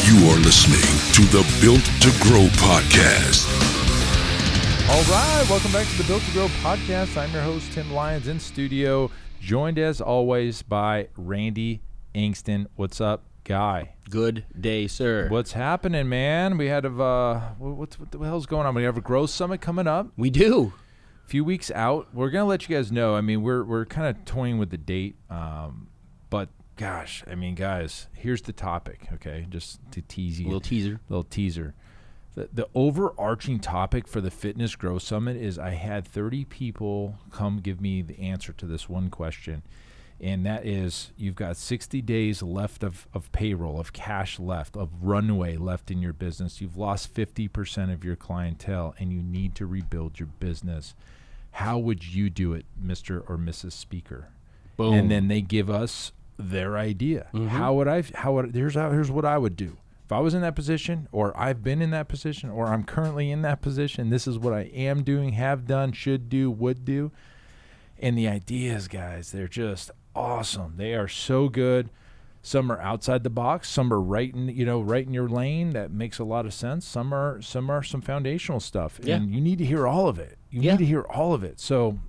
You are listening to the Built to Grow podcast. All right, welcome back to the Built to Grow podcast. I'm your host, Tim Lyons, in studio, joined as always by Randy Angston. What's up, Guy? Good day, sir. What's happening, man? We had what the hell's going on? We have a growth summit coming up. We do. A few weeks out. We're gonna let you guys know. I mean, we're kind of toying with the date, but gosh, I mean, guys, here's the topic. Okay, just to tease you. Little teaser. The overarching topic for the Fitness Growth Summit is I had 30 people come give me the answer to this one question, and that is you've got 60 days left of payroll, of cash left, of runway left in your business. You've lost 50% of your clientele, and you need to rebuild your business. How would you do it, Mr. or Mrs. Speaker? Boom. And then they give us their idea. Mm-hmm. Here's what I would do. If I was in that position, or I've been in that position, or I'm currently in that position, this is what I am doing, have done, should do, would do. And the ideas, guys, they're just awesome. They are so good. Some are outside the box. Some are right in your lane. That makes a lot of sense. Some are some foundational stuff, and you need to hear all of it. You need to hear all of it. So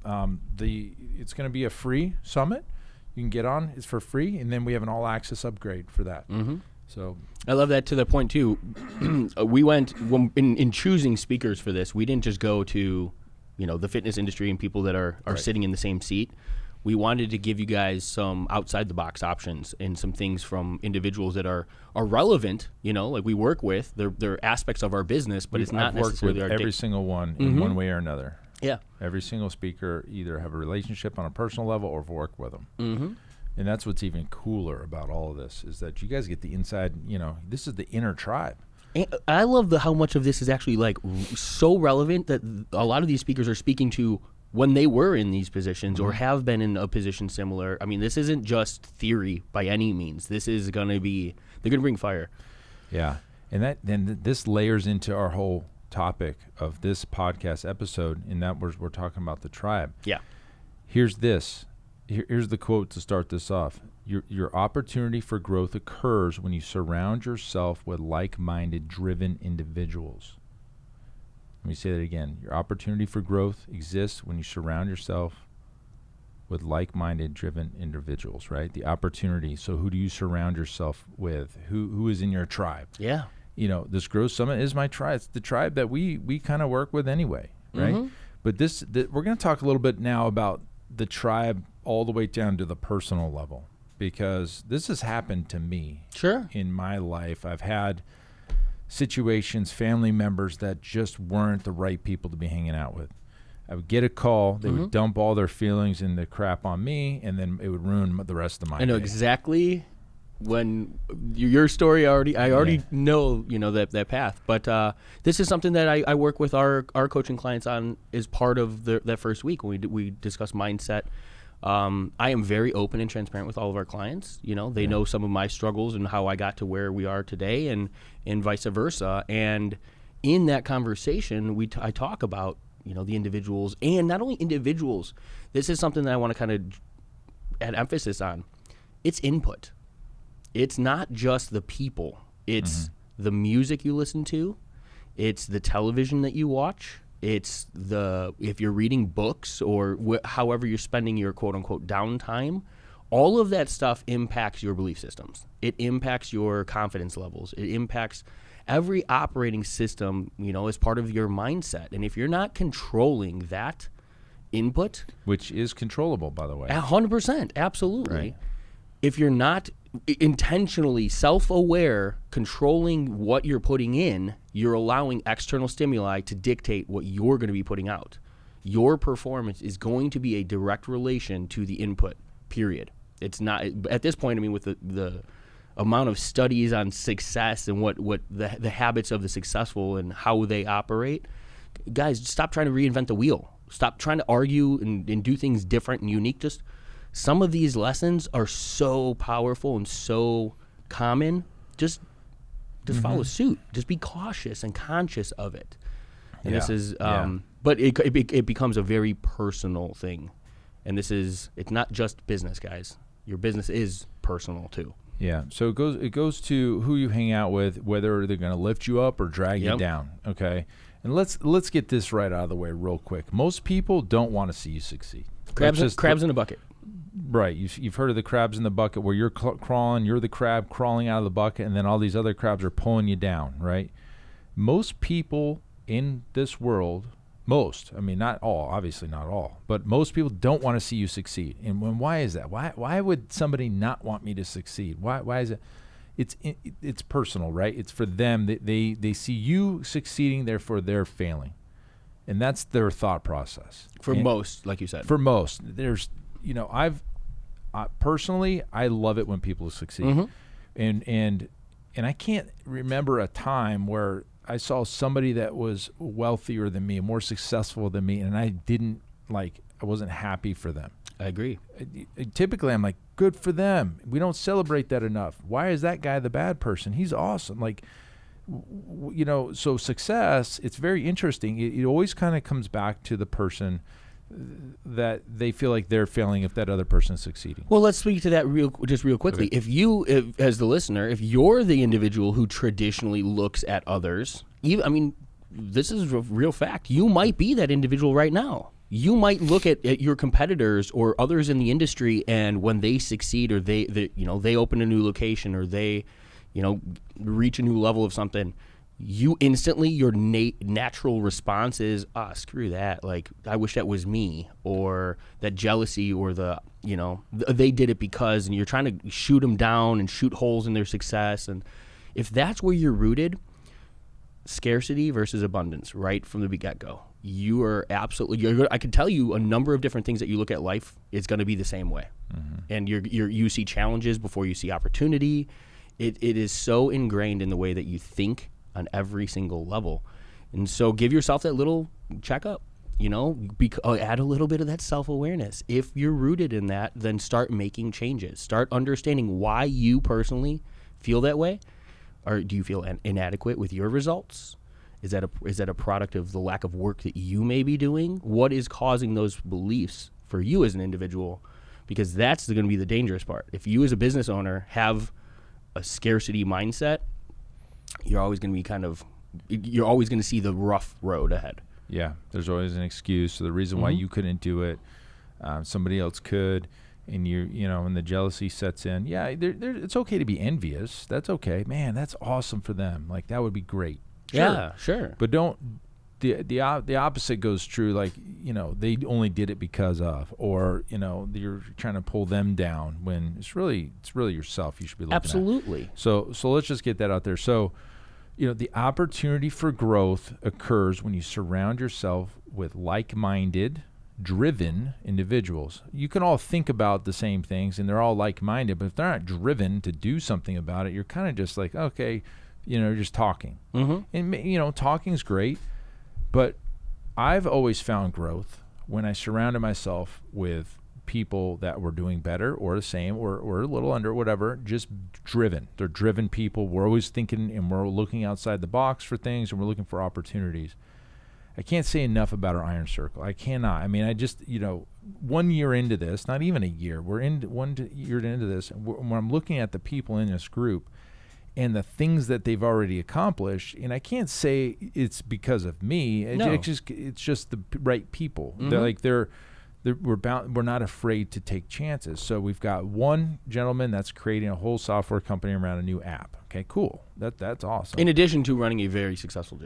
it's going to be a free summit. You can get on. It's for free, and then we have an all-access upgrade for that. Mm-hmm. So I love that to the point too. We went in choosing speakers for this. We didn't just go to, the fitness industry and people that are right. sitting in the same seat. We wanted to give you guys some outside the box options and some things from individuals that are relevant. Like we work with. They're aspects of our business, but it's not necessarily with our every single one in one way or another. Yeah. Every single speaker either have a relationship on a personal level or work with them. Mm-hmm. And that's what's even cooler about all of this is that you guys get the inside, this is the inner tribe. And I love how much of this is actually like so relevant that a lot of these speakers are speaking to when they were in these positions or have been in a position similar. I mean, this isn't just theory by any means. This is going to be, they're going to bring fire. Yeah. And this layers into our whole topic of this podcast episode, in that we're talking about the tribe. Yeah. Here's this. Here's the quote to start this off. Your opportunity for growth occurs when you surround yourself with like-minded, driven individuals. Let me say that again. Your opportunity for growth exists when you surround yourself with like-minded, driven individuals, right? The opportunity. So who do you surround yourself with? Who is in your tribe? Yeah. This Growth Summit is my tribe. It's the tribe that we kind of work with anyway, right? Mm-hmm. But we're going to talk a little bit now about the tribe all the way down to the personal level, because this has happened to me. Sure. In my life. I've had situations, family members that just weren't the right people to be hanging out with. I would get a call, they would dump all their feelings and the crap on me, and then it would ruin the rest of my day. I know exactly when your story I already know, that path. But this is something that I work with our coaching clients on as part of that first week when we discuss mindset. I am very open and transparent with all of our clients. They know some of my struggles and how I got to where we are today, and vice versa. And in that conversation, I talk about the individuals, and not only individuals. This is something that I want to kind of add emphasis on. It's input. It's not just the people. It's the music you listen to. It's the television that you watch. It's if you're reading books or however you're spending your quote-unquote downtime, all of that stuff impacts your belief systems. It impacts your confidence levels. It impacts every operating system, as part of your mindset. And if you're not controlling that input... Which is controllable, by the way. 100%, absolutely. Right. If you're not intentionally self-aware, controlling what you're putting in, you're allowing external stimuli to dictate what you're going to be putting out. Your performance is going to be a direct relation to the input, period. It's not, at this point, with the amount of studies on success and what the habits of the successful and how they operate, guys, stop trying to reinvent the wheel. Stop trying to argue and do things different and unique. Just some of these lessons are so powerful and so common. Just follow suit. Just be cautious and conscious of it. And this is, but it becomes a very personal thing. And it's not just business, guys. Your business is personal too. Yeah. So it goes to who you hang out with, whether they're going to lift you up or drag you down. Okay. And let's get this right out of the way real quick. Most people don't want to see you succeed. Crabs in a bucket. Right. You've heard of the crabs in the bucket where you're crawling, you're the crab crawling out of the bucket, and then all these other crabs are pulling you down, right? Most people in this world, I mean, not all, obviously not all, but most people don't want to see you succeed. And why is that? Why would somebody not want me to succeed? Why is it? It's personal, right? It's for them. They see you succeeding, therefore they're failing. And that's their thought process. Most, like you said. For most. There's, personally, I love it when people succeed. And I can't remember a time where I saw somebody that was wealthier than me, more successful than me, and I wasn't happy for them. I agree. Typically, I'm like, good for them. We don't celebrate that enough. Why is that guy the bad person? He's awesome. So success, it's very interesting. It always kind of comes back to the person that they feel like they're failing if that other person is succeeding. Well, let's speak to that real quickly. Okay. As the listener, if you're the individual who traditionally looks at others, this is a real fact. You might be that individual right now. You might look at your competitors or others in the industry, and when they succeed or they open a new location or they, reach a new level of something, you instantly, your natural response is, screw that. Like, I wish that was me, or that jealousy, or they did it because, and you're trying to shoot them down and shoot holes in their success. And if that's where you're rooted, scarcity versus abundance, right from the get-go, you are absolutely, I can tell you a number of different things that you look at life, it's going to be the same way. And you see challenges before you see opportunity. It is so ingrained in the way that you think on every single level. And so give yourself that little checkup, add a little bit of that self-awareness. If you're rooted in that, then start making changes. Start understanding why you personally feel that way. Or do you feel inadequate with your results? Is that a product of the lack of work that you may be doing? What is causing those beliefs for you as an individual? Because that's going to be the dangerous part. If you as a business owner have a scarcity mindset, you're always going to see the rough road ahead. Yeah, there's always an excuse. So the reason why you couldn't do it, somebody else could, and and the jealousy sets in. Yeah, it's okay to be envious. That's okay. Man, that's awesome for them. Like, that would be great. Sure. Yeah, sure. But don't. The opposite goes true. Like, they only did it because of, or you're trying to pull them down when it's really yourself you should be looking Absolutely. at. So let's just get that out there. So, the opportunity for growth occurs when you surround yourself with like-minded, driven individuals. You can all think about the same things and they're all like-minded, but if they're not driven to do something about it, you're kind of just like, okay, you're just talking. And talking's great. But I've always found growth when I surrounded myself with people that were doing better or the same or a little under, whatever, just driven. They're driven people. We're always thinking and we're looking outside the box for things and we're looking for opportunities. I can't say enough about our Iron Circle. I cannot. I mean, I just, 1 year into this, not even a year, we're in 1 year into this, and when I'm looking at the people in this group, and the things that they've already accomplished, and I can't say it's because of me. It's just the right people. We're not afraid to take chances. So we've got one gentleman that's creating a whole software company around a new app. Okay, cool. That's awesome. In addition to running a very successful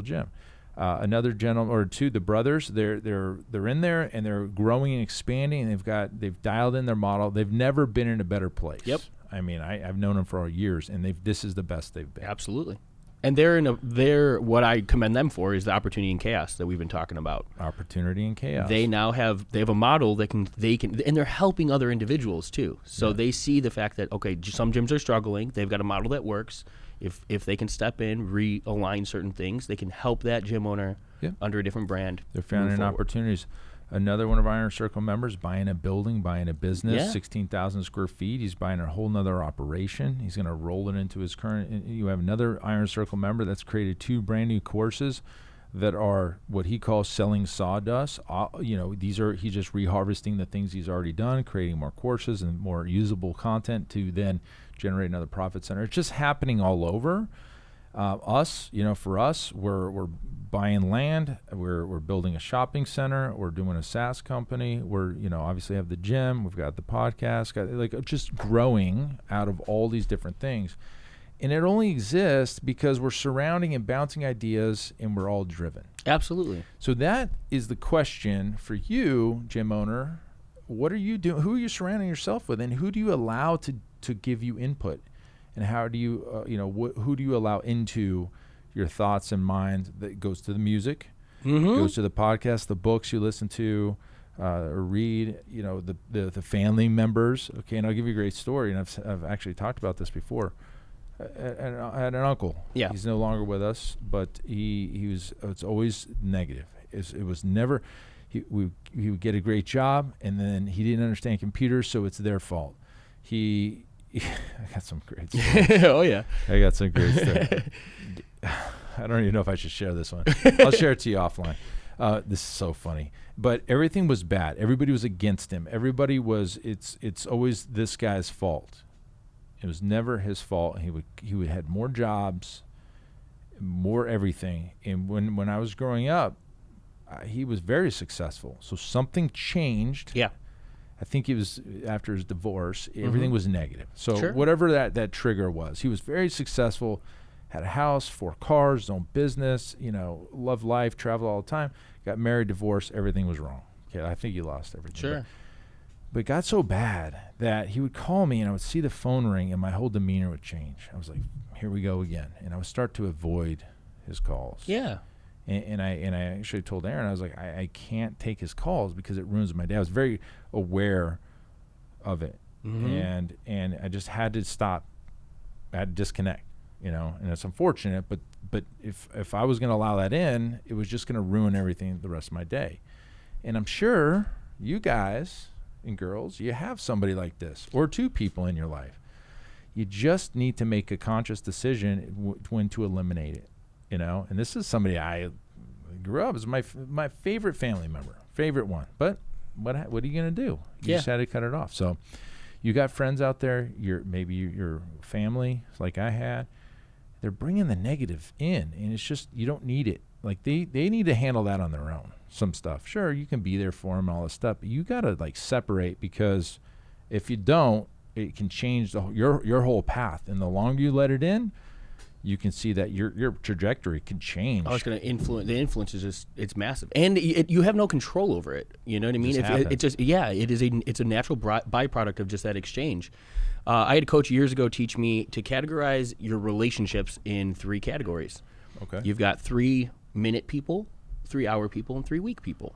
gym. Another gentleman or two, the brothers, they're in there and they're growing and expanding, and they've dialed in their model. They've never been in a better place. Yep. I mean, I've known them for years, and this is the best they've been. Absolutely. And they're what I commend them for is the opportunity and chaos that we've been talking about. Opportunity and chaos. They now have a model that they can, and they're helping other individuals too. So they see the fact that, okay, some gyms are struggling. They've got a model that works. If they can step in, realign certain things, they can help that gym owner under a different brand. They're finding opportunities. Another one of our Iron Circle members buying a building, buying a business, 16,000 square feet. He's buying a whole nother operation. He's going to roll it into his current. You have another Iron Circle member that's created 2 brand new courses that are what he calls selling sawdust. He's just reharvesting the things he's already done, creating more courses and more usable content to then generate another profit center. It's just happening all over. For us, we're buying land, we're building a shopping center, we're doing a SaaS company, we're obviously have the gym, we've got the podcast, just growing out of all these different things. And it only exists because we're surrounding and bouncing ideas, and we're all driven. Absolutely. So that is the question for you, gym owner. What are you doing? Who are you surrounding yourself with, and who do you allow to give you input? And how do you, who do you allow into your thoughts and mind? That goes to the music, goes to the podcast, the books you listen to or read, the family members. Okay, and I'll give you a great story, and I've actually talked about this before. I had an uncle. Yeah. He's no longer with us, but he was. It's always negative. It was never. He would get a great job, and then he didn't understand computers, so it's their fault. I got some great stories. Oh yeah. I got some great stuff. I don't even know if I should share this one. I'll share it to you offline. This is so funny. But everything was bad. Everybody was against him. Everybody was. It's always this guy's fault. It was never his fault. He would had more jobs, more everything. And when I was growing up, he was very successful. So something changed. Yeah. I think it was after his divorce. Everything was negative. So Sure. whatever that trigger was, he was very successful. Had a house, 4 cars, his own business. Loved life, traveled all the time. Got married, divorced. Everything was wrong. Okay, I think he lost everything. Sure. But it got so bad that he would call me and I would see the phone ring and my whole demeanor would change. I was like, here we go again. And I would start to avoid his calls. Yeah. And I actually told Aaron, I was like, I can't take his calls because it ruins my day. I was very aware of it. And I just had to stop. I had to disconnect, and it's unfortunate, but if I was going to allow that in, it was just going to ruin everything the rest of my day. And I'm sure you guys and girls, you have somebody like this or 2 people in your life. You just need to make a conscious decision when to eliminate it, and this is somebody I grew up as my favorite family member, favorite one. But what are you going to do? You just had to cut it off. So you got friends out there, maybe your family like I had, they're bringing the negative in, and it's just, you don't need it. Like they need to handle that on their own. Some stuff. Sure, you can be there for them, all this stuff, but you got to separate, because if you don't, it can change your whole path. And the longer you let it in, you can see that your trajectory can change. Oh, it's going to influence. The influence is just, it's massive, and you have no control over it. You know what I mean? It's a natural byproduct of just that exchange. I had a coach years ago teach me to categorize your relationships in 3 categories. Okay. You've got 3-minute people, 3-hour people, and 3-week people.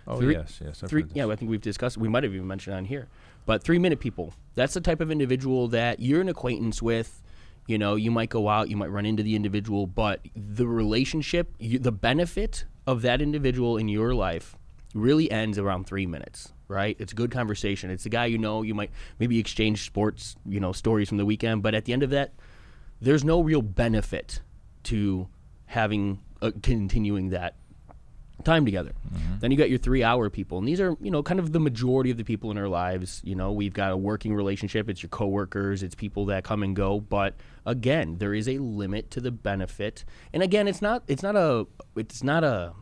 Oh, yes. I've heard this. Yeah, I think we've discussed. We might have even mentioned on here, but 3-minute people. That's the type of individual that you're an acquaintance with. You might go out, you might run into the individual, but the relationship, the benefit of that individual in your life really ends around 3 minutes, right? It's a good conversation. It's the guy you might maybe exchange sports, stories from the weekend, but at the end of that, there's no real benefit to having continuing that time together. Then you got your 3-hour people, and these are kind of the majority of the people in our lives. We've got a working relationship. It's your coworkers, it's people that come and go, but again, there is a limit to the benefit. And again, it's not a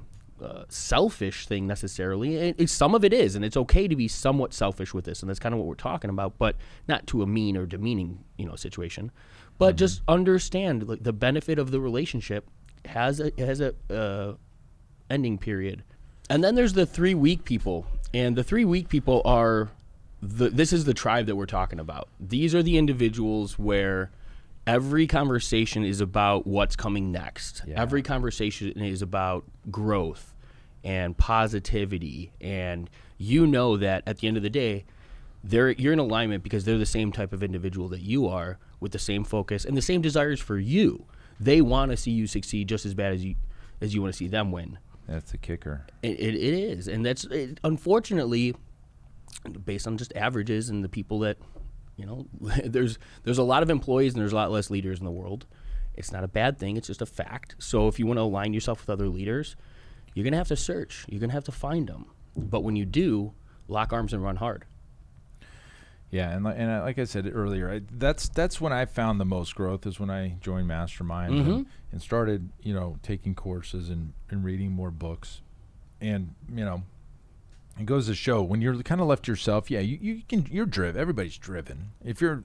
selfish thing necessarily. Some of it is, and it's okay to be somewhat selfish with this, and that's kind of what we're talking about, but not to a mean or demeaning situation. But just understand the benefit of the relationship has a ending period. And then there's the 3-week people, and the 3-week people are this is the tribe that we're talking about. These are the individuals where every conversation is about what's coming next. Yeah. Every conversation is about growth and positivity, and that at the end of the day, you're in alignment because they're the same type of individual that you are, with the same focus and the same desires for you. They want to see you succeed just as bad as you want to see them win. That's the kicker. It is, and that's unfortunately based on just averages and the people that there's a lot of employees and there's a lot less leaders in the world, It's not a bad thing. It's just a fact. So if you want to align yourself with other leaders, you're going to have to search. You're going to have to find them. But when you do, lock arms and run hard. Yeah, and like I said earlier, that's when I found the most growth, is when I joined Mastermind and started, taking courses and reading more books. And, it goes to show, when you're kind of left to yourself, you're driven. Everybody's driven. If you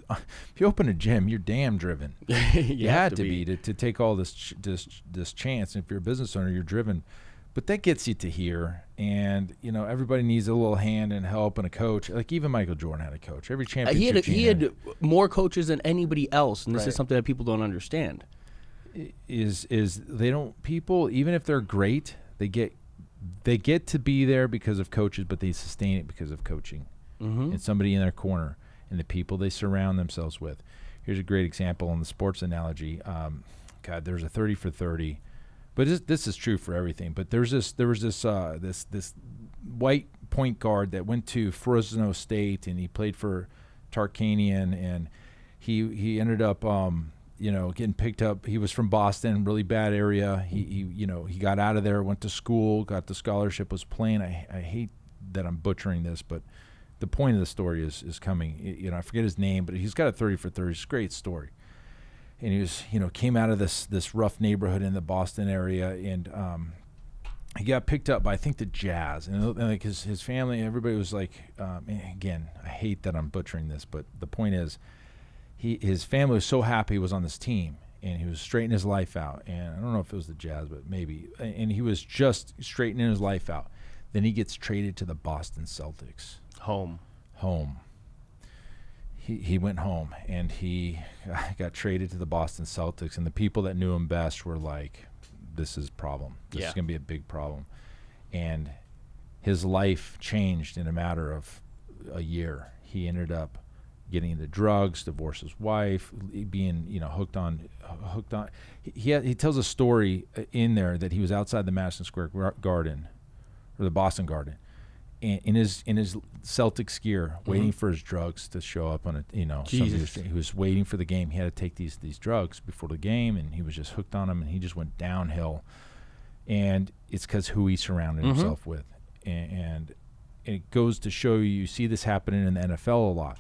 open a gym, you're damn driven. you had to be to take all this chance. And if you're a business owner, you're driven. But that gets you to here, and everybody needs a little hand and help and a coach. Like even Michael Jordan had a coach. Every championship he had more coaches than anybody else, and this is something that people don't understand. Is they don't, people, even if they're great, they get to be there because of coaches, but they sustain it because of coaching and somebody in their corner and the people they surround themselves with. Here's a great example in the sports analogy. There's a 30 for 30. But this is true for everything. But there was this white point guard that went to Fresno State, and he played for Tarkanian, and he ended up getting picked up. He was from Boston, really bad area. He got out of there, went to school, got the scholarship, was playing. I hate that I'm butchering this, but the point of the story is coming. I forget his name, but he's got a 30 for 30. It's a great story. And he was, came out of this rough neighborhood in the Boston area, and he got picked up by, I think, the Jazz. And like his family, everybody was like, again, I hate that I'm butchering this, but the point is, his family was so happy he was on this team, and he was straightening his life out. And I don't know if it was the Jazz, but maybe. And he was just straightening his life out. Then he gets traded to the Boston Celtics. Home. He went home, and he got traded to the Boston Celtics, and the people that knew him best were like, this is a problem. This is going to be a big problem. And his life changed in a matter of a year. He ended up getting into drugs, divorced his wife, being hooked on. He tells a story in there that he was outside the Madison Square Garden, or the Boston Garden, in his Celtics gear, waiting for his drugs to show up on he was waiting for the game. He had to take these drugs before the game, and he was just hooked on them, and he just went downhill. And it's because who he surrounded himself with, and it goes to show you see this happening in the NFL a lot.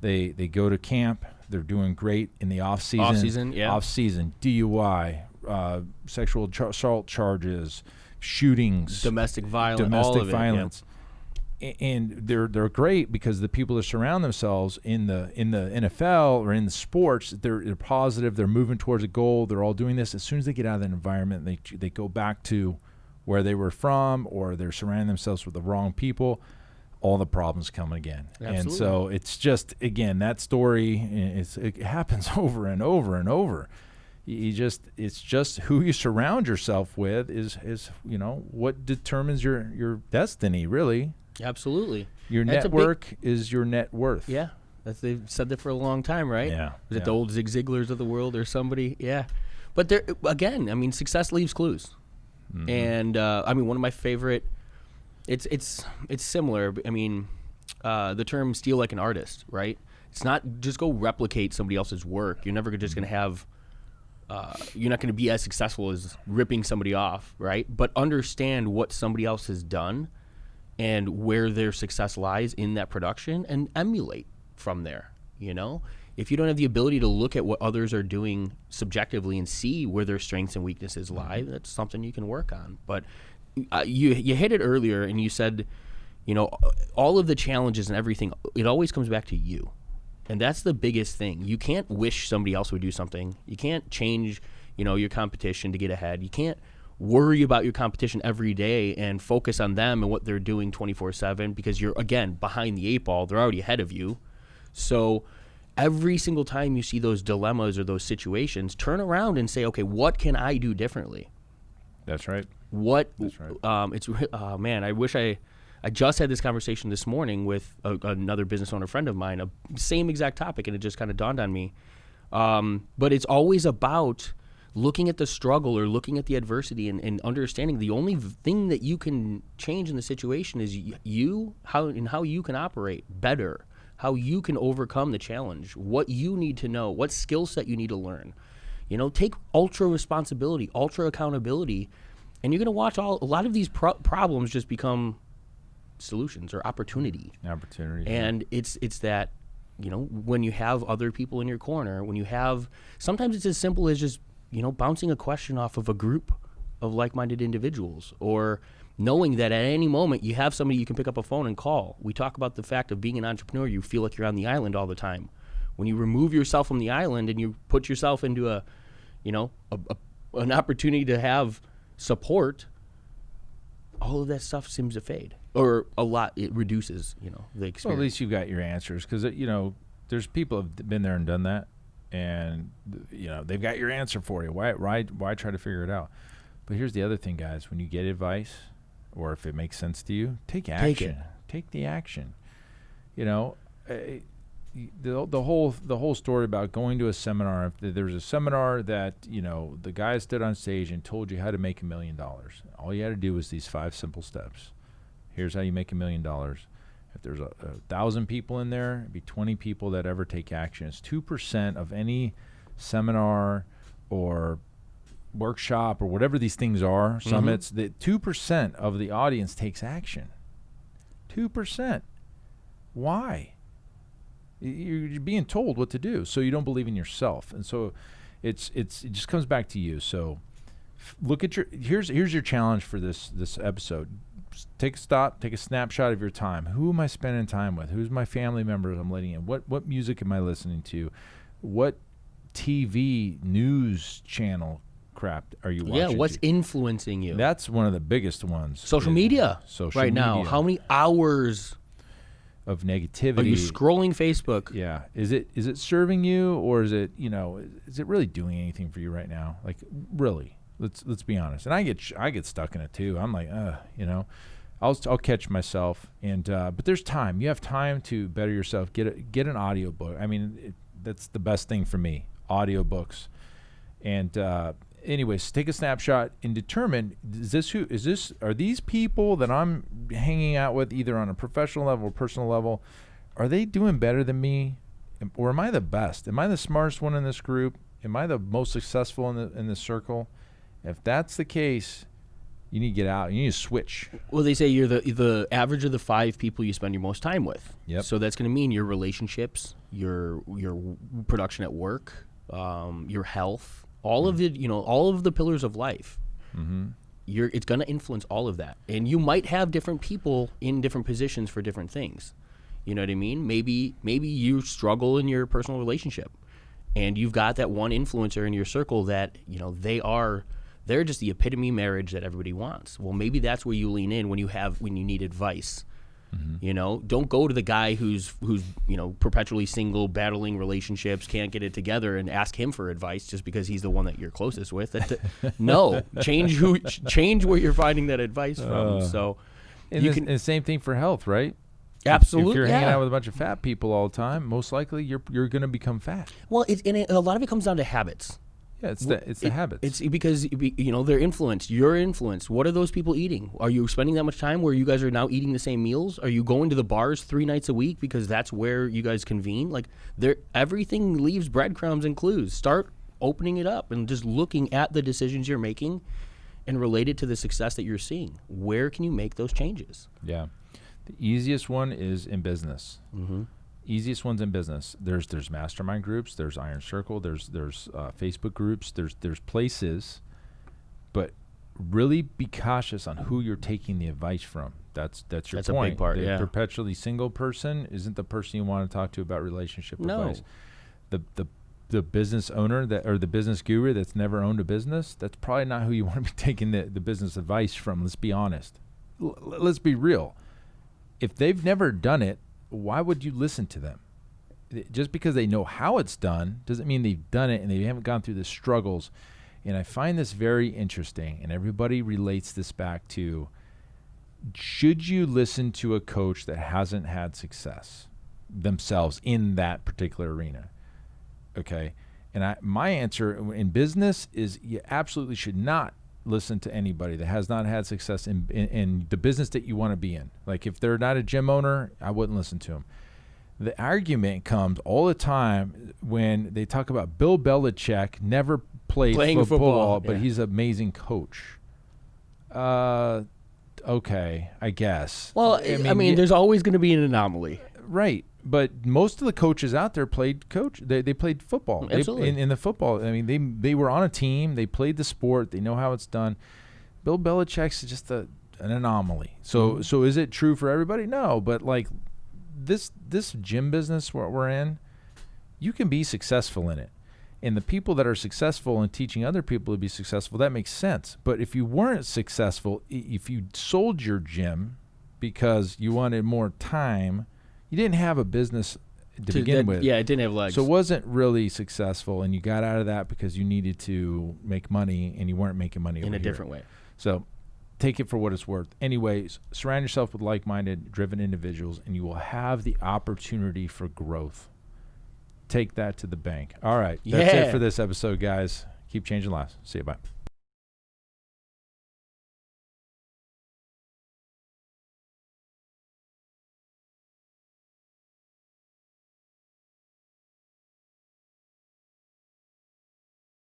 They go to camp, they're doing great in the off season, DUI, sexual assault charges, shootings, domestic violence. And they're great because the people that surround themselves in the NFL or in the sports, they're positive, they're moving towards a goal, they're all doing this. As soon as they get out of that environment, they go back to where they were from, or they're surrounding themselves with the wrong people, all the problems come again. Absolutely. And so it's just, again, that story, it happens over and over and over. It's just who you surround yourself with is what determines your destiny, really. Absolutely. Your network is your net worth. Yeah. They've said that for a long time, right? Yeah. Was it the old Zig Ziglars of the world or somebody? Yeah. But there, again, success leaves clues. And one of my favorite, it's similar. The term steal like an artist, right? It's not just go replicate somebody else's work. You're never just going to have, you're not going to be as successful as ripping somebody off, right? But understand what somebody else has done and where their success lies in that production, and emulate from there. If you don't have the ability to look at what others are doing subjectively and see where their strengths and weaknesses lie, that's something you can work on. But you hit it earlier, and you said, all of the challenges and everything, it always comes back to you. And that's the biggest thing. You can't wish somebody else would do something. You can't change, your competition to get ahead. You can't worry about your competition every day and focus on them and what they're doing 24/7, because you're, again, behind the 8 ball. They're already ahead of you. So every single time you see those dilemmas or those situations, turn around and say, okay, what can I do differently? That's right. That's right. Man, I wish I just had this conversation this morning with another business owner friend of mine, same exact topic, and it just kind of dawned on me. But it's always about looking at the struggle or looking at the adversity and understanding the only thing that you can change in the situation is how you can operate better, how you can overcome the challenge, what you need to know, what skill set you need to learn. Take ultra responsibility, ultra accountability, and you're going to watch a lot of these problems just become solutions or opportunity. And it's that, when you have other people in your corner, sometimes it's as simple as just, bouncing a question off of a group of like-minded individuals, or knowing that at any moment you have somebody you can pick up a phone and call. We talk about the fact of being an entrepreneur, you feel like you're on the island all the time. When you remove yourself from the island and you put yourself into an opportunity to have support, all of that stuff seems to fade, or a lot. It reduces, the experience. Well, at least you've got your answers, because there's people have been there and done that, and they've got your answer for you. Why try to figure it out? But here's the other thing, guys: when you get advice, or if it makes sense to you, take action. Take the action. The whole story about going to a seminar. If there was a seminar that the guy stood on stage and told you how to make $1 million. All you had to do was these 5 simple steps. Here's how you make $1 million. If there's 1,000 people in there, it'd be 20 people that ever take action. It's 2% of any seminar or workshop or whatever these things are, summits. That 2% of the audience takes action. 2%. Why? You're being told what to do, so you don't believe in yourself, and so it just comes back to you. So look at here's your challenge for this episode. Take a stop, take a snapshot of your time. Who am I spending time with? Who's my family members I'm letting in? What music am I listening to? What TV news channel crap are you watching? Yeah, what's influencing you? That's one of the biggest ones. Social media. Now, how many hours of negativity are you scrolling Facebook? Yeah. Is it serving you, or is it is it really doing anything for you right now? Like, really? Let's be honest. And I get stuck in it too. I'm like, I'll catch myself. And but there's time. You have time to better yourself. Get an audiobook. I mean, that's the best thing for me. Audiobooks. And anyways, take a snapshot and determine, are these people that I'm hanging out with, either on a professional level or personal level, are they doing better than me, or am I the best? Am I the smartest one in this group? Am I the most successful in this circle? If that's the case, you need to get out. You need to switch. Well, they say you're the average of the 5 people you spend your most time with. Yep. So that's going to mean your relationships, your production at work, your health. All of the pillars of life. It's going to influence all of that, and you might have different people in different positions for different things. You know what I mean? Maybe you struggle in your personal relationship, and you've got that one influencer in your circle that they're just the epitome marriage that everybody wants. Well, maybe that's where you lean in when you need advice. Don't go to the guy who's perpetually single, battling relationships, can't get it together, and ask him for advice just because he's the one that you're closest with. No, change where you're finding that advice from. So, and the same thing for health, right? Absolutely. If you're hanging out with a bunch of fat people all the time, most likely you're going to become fat. Well, a lot of it comes down to habits. Yeah, it's the habits. It's because they're influenced. You're influenced. What are those people eating? Are you spending that much time where you guys are now eating the same meals? Are you going to the bars 3 nights a week because that's where you guys convene? Like, everything leaves breadcrumbs and clues. Start opening it up and just looking at the decisions you're making and relate it to the success that you're seeing. Where can you make those changes? Yeah, the easiest one is in business. Easiest ones in business. There's mastermind groups. There's Iron Circle. There's Facebook groups. There's places, but really be cautious on who you're taking the advice from. That's your point. That's a big part. The perpetually single person isn't the person you want to talk to about relationship advice. The business owner or the business guru that's never owned a business, that's probably not who you want to be taking the business advice from. Let's be honest. Let's be real. If they've never done it, why would you listen to them? Just because they know how it's done doesn't mean they've done it and they haven't gone through the struggles. And I find this very interesting, and everybody relates this back to, should you listen to a coach that hasn't had success themselves in that particular arena? Okay. And my answer in business is you absolutely should not listen to anybody that has not had success in the business that you want to be in. Like, if they're not a gym owner, I wouldn't listen to them. The argument comes all the time when they talk about Bill Belichick never played football, but yeah. he's an amazing coach. Okay, I guess. Well, I mean, there's always going to be an anomaly. Right. But most of the coaches out there played They played football. Absolutely. In the football, I mean, they were on a team. They played the sport. They know how it's done. Bill Belichick's just an anomaly. So is it true for everybody? No. But like this gym business what we're in, you can be successful in it. And the people that are successful in teaching other people to be successful, that makes sense. But if you weren't successful, if you sold your gym because you wanted more time, you didn't have a business to begin with. Yeah, it didn't have legs. So it wasn't really successful, and you got out of that because you needed to make money, and you weren't making money in a here. different way. So take it for what it's worth. Anyways, surround yourself with like-minded, driven individuals, and you will have the opportunity for growth. Take that to the bank. All right. That's it for this episode, guys. Keep changing lives. See you. Bye.